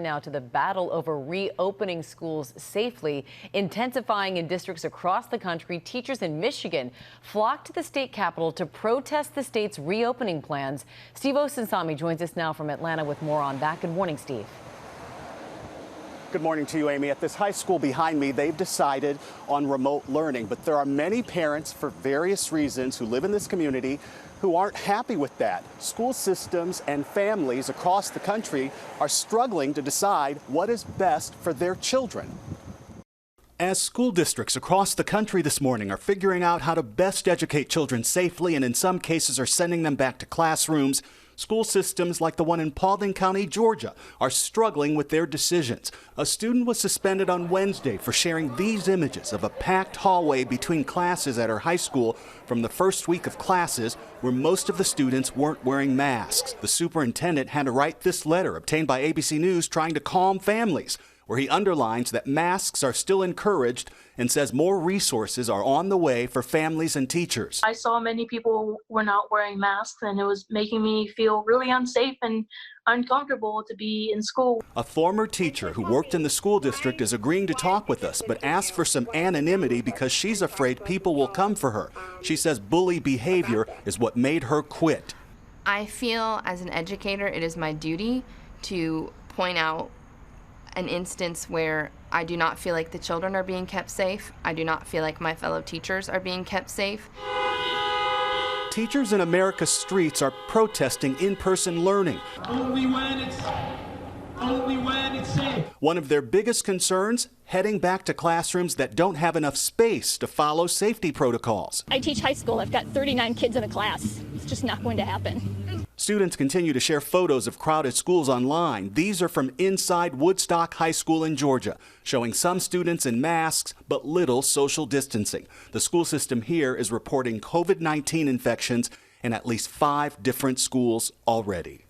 Now to the battle over reopening schools safely, intensifying in districts across the country. Teachers in Michigan flocked to the state capitol to protest the state's reopening plans. Steve Osunsami joins us now from Atlanta with more on that. Good morning, Steve. Good morning to you, Amy. At this high school behind me, they've decided on remote learning, but there are many parents for various reasons who live in this community who aren't happy with that. School systems and families across the country are struggling to decide what is best for their children. As school districts across the country this morning are figuring out how to best educate children safely and in some cases are sending them back to classrooms, school systems like the one in Paulding County, Georgia, are struggling with their decisions. A student was suspended on Wednesday for sharing these images of a packed hallway between classes at her high school from the first week of classes where most of the students weren't wearing masks. The superintendent had to write this letter obtained by ABC News trying to calm families, where he underlines that masks are still encouraged and says more resources are on the way for families and teachers. I saw many people were not wearing masks, and it was making me feel really unsafe and uncomfortable to be in school. A former teacher who worked in the school district is agreeing to talk with us, but asked for some anonymity because she's afraid people will come for her. She says bully behavior is what made her quit. I feel as an educator it is my duty to point out an instance where I do not feel like the children are being kept safe. I do not feel like my fellow teachers are being kept safe. Teachers in America's streets are protesting in-person learning. Only when it's safe. One of their biggest concerns, heading back to classrooms that don't have enough space to follow safety protocols. I teach high school. I've got 39 kids in a class. It's just not going to happen. Students continue to share photos of crowded schools online. These are from inside Woodstock High School in Georgia, showing some students in masks but little social distancing. The school system here is reporting COVID-19 infections in at least 5 different schools already.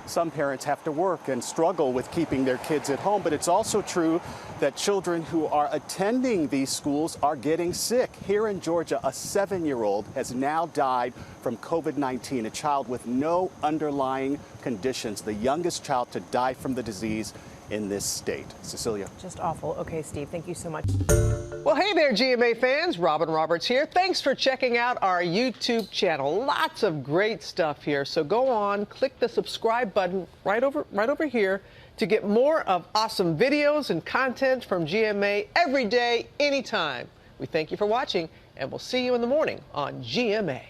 Some parents have to work and struggle with keeping their kids at home, but it's also true that children who are attending these schools are getting sick. Here in Georgia, a 7-year-old has now died from COVID-19, a child with no underlying conditions, the youngest child to die from the disease in this state. Cecilia. Just awful. Okay, Steve, thank you so much. Well, hey there, GMA fans. Robin Roberts here. Thanks for checking out our YouTube channel. Lots of great stuff here. So go on, click the subscribe button right over here to get more of awesome videos and content from GMA every day, anytime. We thank you for watching, and we'll see you in the morning on GMA.